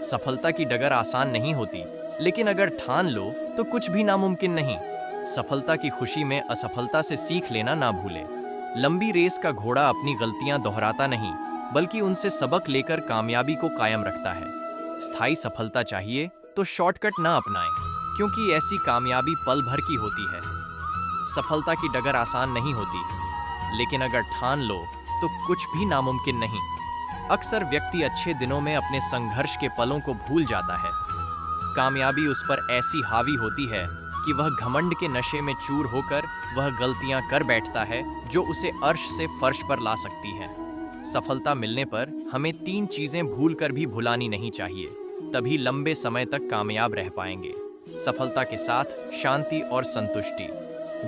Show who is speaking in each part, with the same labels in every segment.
Speaker 1: सफलता की डगर आसान नहीं होती, लेकिन अगर ठान लो तो कुछ भी नामुमकिन नहीं। सफलता की खुशी में असफलता से सीख लेना ना भूले। लंबी रेस का घोड़ा अपनी गलतियां दोहराता नहीं, बल्कि उनसे सबक लेकर कामयाबी को कायम रखता है। स्थायी सफलता चाहिए तो शॉर्टकट ना अपनाएं, क्योंकि ऐसी कामयाबी पल भर की होती है। सफलता की डगर आसान नहीं होती, लेकिन अगर ठान लो तो कुछ भी नामुमकिन नहीं। अक्सर व्यक्ति अच्छे दिनों में अपने संघर्ष के पलों को भूल जाता है। कामयाबी उस पर ऐसी हावी होती है कि वह घमंड के नशे में चूर होकर वह गलतियां कर बैठता है जो उसे अर्श से फर्श पर ला सकती हैं। सफलता मिलने पर हमें 3 चीजें भूल कर भी भुलानी नहीं चाहिए, तभी लंबे समय तक कामयाब रह पाएंगे। सफलता के साथ शांति और संतुष्टि,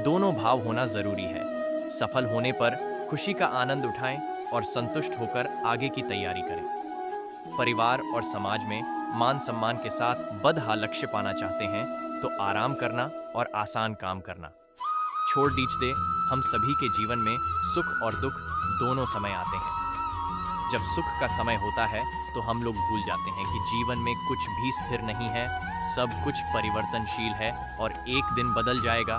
Speaker 1: दोनों भाव होना जरूरी है। सफल होने पर खुशी का आनंद उठाएं और संतुष्ट होकर आगे की तैयारी करें। परिवार और समाज में मान सम्मान के साथ बदहा लक्ष्य पाना चाहते हैं तो आराम करना और आसान काम करना छोड़ दीजिए। हम सभी के जीवन में सुख और दुख दोनों समय आते हैं। जब सुख का समय होता है तो हम लोग भूल जाते हैं कि जीवन में कुछ भी स्थिर नहीं है, सब कुछ परिवर्तनशील है और एक दिन बदल जाएगा।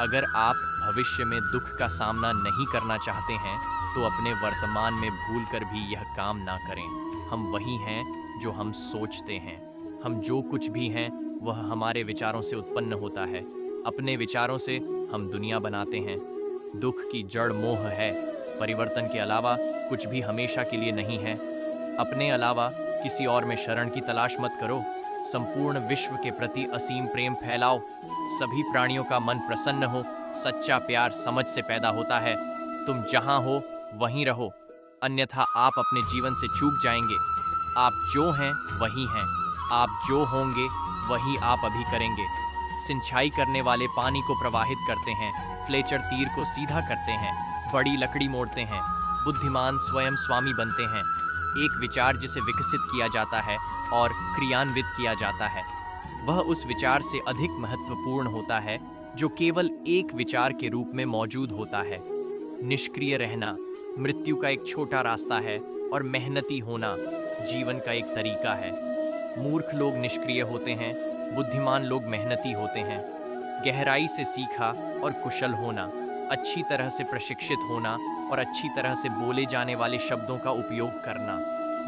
Speaker 1: अगर आप भविष्य में दुख का सामना नहीं करना चाहते हैं तो अपने वर्तमान में भूलकर भी यह काम ना करें। हम वही हैं जो हम सोचते हैं। हम जो कुछ भी हैं वह हमारे विचारों से उत्पन्न होता है। अपने विचारों से हम दुनिया बनाते हैं। दुख की जड़ मोह है। परिवर्तन के अलावा कुछ भी हमेशा के लिए नहीं है। अपने अलावा किसी और में शरण की तलाश मत करो। संपूर्ण विश्व के प्रति असीम प्रेम फैलाओ। सभी प्राणियों का मन प्रसन्न हो। सच्चा प्यार समझ से पैदा होता है। तुम जहां हो वहीं रहो, अन्यथा आप अपने जीवन से चूक जाएंगे। आप जो हैं वही हैं। आप जो होंगे वही आप अभी करेंगे। सिंचाई करने वाले पानी को प्रवाहित करते हैं, फ्लेचर तीर को सीधा करते हैं, बड़ी लकड़ी मोड़ते हैं। बुद्धिमान स्वयं स्वामी बनते हैं। एक विचार जिसे विकसित किया जाता है और क्रियान्वित किया जाता है, वह उस विचार से अधिक महत्वपूर्ण होता है जो केवल एक विचार के रूप में मौजूद होता है। निष्क्रिय रहना मृत्यु का एक छोटा रास्ता है और मेहनती होना जीवन का एक तरीका है। मूर्ख लोग निष्क्रिय होते हैं, बुद्धिमान लोग मेहनती होते हैं। गहराई से सीखा और कुशल होना, अच्छी तरह से प्रशिक्षित होना और अच्छी तरह से बोले जाने वाले शब्दों का उपयोग करना,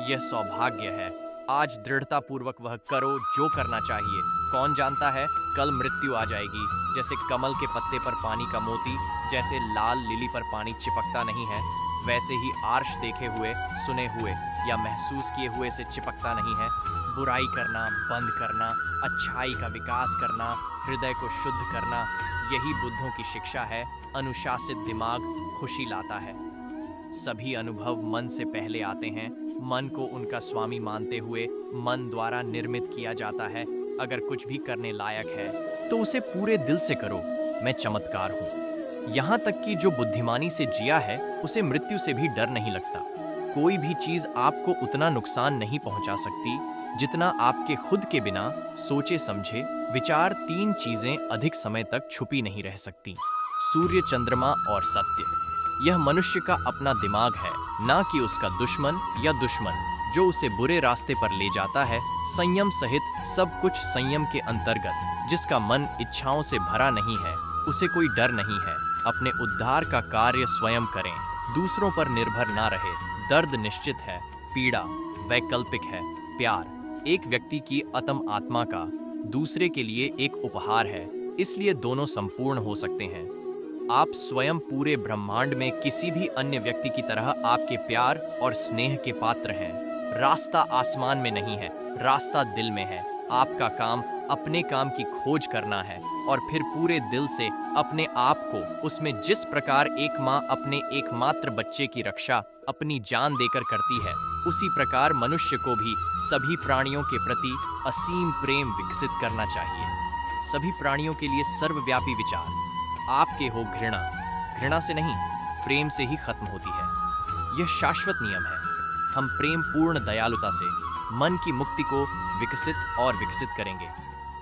Speaker 1: यह सौभाग्य है। आज दृढ़ता पूर्वक वह करो जो करना चाहिए। कौन जानता है कल मृत्यु आ जाएगी। जैसे कमल के पत्ते पर पानी का मोती, जैसे लाल लिली पर पानी चिपकता नहीं है, वैसे ही आर्श देखे हुए, सुने हुए या महसूस किए हुए से चिपकता नहीं है। बुराई करना बंद करना, अच्छाई का विकास करना, हृदय को शुद्ध करना, यही बुद्धों की शिक्षा है। अनुशासित दिमाग खुशी लाता है। सभी अनुभव मन से पहले आते हैं। मन को उनका स्वामी मानते हुए मन द्वारा निर्मित किया जाता है। अगर कुछ भी करने लायक है तो उसे पूरे दिल से करो। मैं चमत्कार हूँ। यहाँ तक कि जो बुद्धिमानी से जिया है उसे मृत्यु से भी डर नहीं लगता। कोई भी चीज आपको उतना नुकसान नहीं पहुंचा सकती जितना आपके खुद के बिना सोचे समझे विचार। 3 चीजें अधिक समय तक छुपी नहीं रह सकती: सूर्य, चंद्रमा और सत्य। यह मनुष्य का अपना दिमाग है, ना कि उसका दुश्मन या दुश्मन जो उसे बुरे रास्ते पर ले जाता है। संयम सहित सब कुछ संयम के अंतर्गत। जिसका मन इच्छाओं से भरा नहीं है उसे कोई डर नहीं है। अपने उद्धार का कार्य स्वयं करें, दूसरों पर निर्भर ना रहे। दर्द निश्चित है, पीड़ा वैकल्पिक है। प्यार एक व्यक्ति की अतम आत्मा का दूसरे के लिए एक उपहार है, इसलिए दोनों संपूर्ण हो सकते हैं। आप स्वयं पूरे ब्रह्मांड में किसी भी अन्य व्यक्ति की तरह आपके प्यार और स्नेह के पात्र हैं। रास्ता आसमान में नहीं है, रास्ता दिल में है। आपका काम अपने काम की खोज करना है और फिर पूरे दिल से अपने आप को उसमें जिस प्रकार एक माँ अपने एकमात्र बच्चे की रक्षा अपनी जान देकर करती है, उसी प्रकार मनुष्य को भी सभी प्राणियों के प्रति असीम प्रेम विकसित करना चाहिए। सभी प्राणियों के लिए सर्वव्यापी विचार आपके हो घृणा। घृणा से नहीं, प्रेम से ही खत्म होती है। यह शाश्वत नियम है। हम प्रेम पूर्ण दयालुता से मन की मुक्ति को विकसित करेंगे।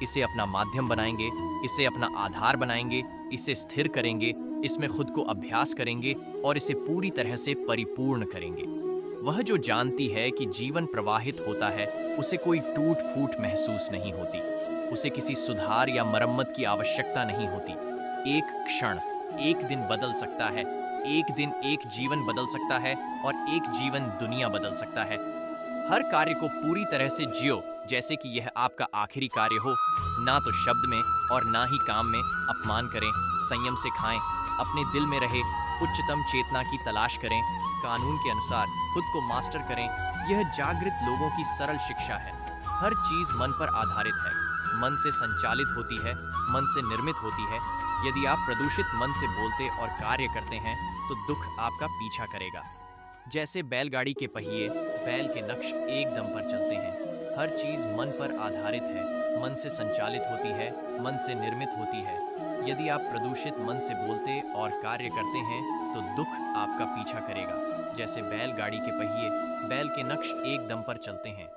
Speaker 1: इसे अपना माध्यम बनाएंगे, इसे अपना आधार बनाएंगे, इसे स्थिर करेंगे, इसमें खुद को अभ्यास करेंगे और इसे पूरी तरह से परिपूर्ण करेंगे। वह जो जानती है कि जीवन प्रवाहित होता है, उसे कोई टूट फूट महसूस नहीं होती। उसे किसी सुधार या मरम्मत की आवश्यकता नहीं होती। एक क्षण, एक दिन बदल सकता है। एक दिन एक जीवन बदल सकता है और एक जीवन दुनिया बदल सकता है। हर कार्य को पूरी तरह से जियो जैसे कि यह आपका आखिरी कार्य हो। ना तो शब्द में और ना ही काम में अपमान करें। संयम से खाएं, अपने दिल में रहे, उच्चतम चेतना की तलाश करें, कानून के अनुसार खुद को मास्टर करें। यह जागृत लोगों की सरल शिक्षा है। हर चीज मन पर आधारित है, मन से संचालित होती है, मन से निर्मित होती है। यदि आप प्रदूषित मन से बोलते और कार्य करते हैं तो दुख आपका पीछा करेगा। जैसे बैलगाड़ी के पहिए बैल के नक्श एक दम पर चलते हैं। हर चीज मन पर आधारित है, मन से संचालित होती है, मन से निर्मित होती है। यदि आप प्रदूषित मन से बोलते और कार्य करते हैं तो दुख आपका पीछा करेगा। जैसे बैलगाड़ी के पहिए बैल के नक्श एक दम पर चलते हैं।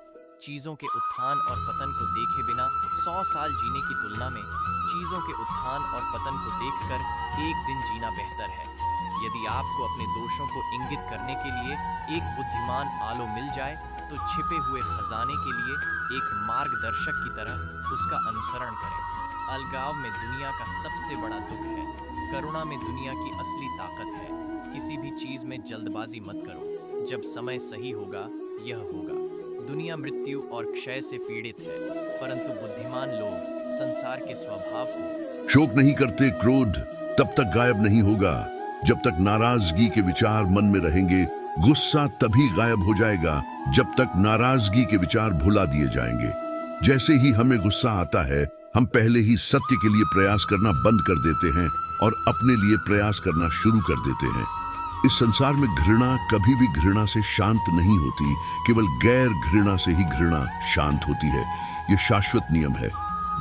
Speaker 1: चीजों के उत्थान और पतन को देखे बिना 100 साल जीने की तुलना में चीजों के उत्थान और पतन को देखकर एक दिन जीना बेहतर है। यदि आपको अपने दोषों को इंगित करने के लिए एक बुद्धिमान आलो मिल जाए तो छिपे हुए खजाने के लिए एक मार्गदर्शक की तरह उसका अनुसरण करें। अलगाव में दुनिया का सबसे बड़ा दुख है। करुणा में दुनिया की असली ताकत है। किसी भी चीज में जल्दबाजी मत करो। जब समय सही होगा यह होगा। दुनिया मृत्यु और क्षय से पीड़ित है, परंतु बुद्धिमान लोग संसार के स्वभाव को
Speaker 2: शोक नहीं करते। क्रोध तब तक गायब नहीं होगा जब तक नाराजगी के विचार मन में रहेंगे। गुस्सा तभी गायब हो जाएगा जब तक नाराजगी के विचार भुला दिए जाएंगे। जैसे ही हमें गुस्सा आता है, हम पहले ही सत्य के लिए प्रयास करना बंद कर देते हैं और अपने लिए प्रयास करना शुरू कर देते हैं। इस संसार में घृणा कभी भी घृणा से शांत नहीं होती। केवल गैर घृणा से ही घृणा शांत होती है। यह शाश्वत नियम है।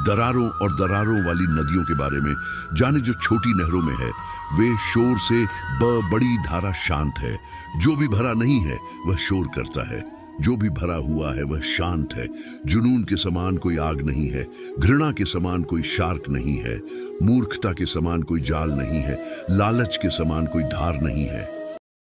Speaker 2: दरारों और दरारों वाली नदियों के बारे में जाने जो छोटी नहरों में है, वे शोर से बड़ी धारा शांत है। जो भी भरा नहीं है वह शोर करता है, जो भी भरा हुआ है वह शांत है। जुनून के समान कोई आग नहीं है, घृणा के समान कोई शार्क नहीं है, मूर्खता के समान कोई जाल नहीं है, लालच के समान कोई धार नहीं है।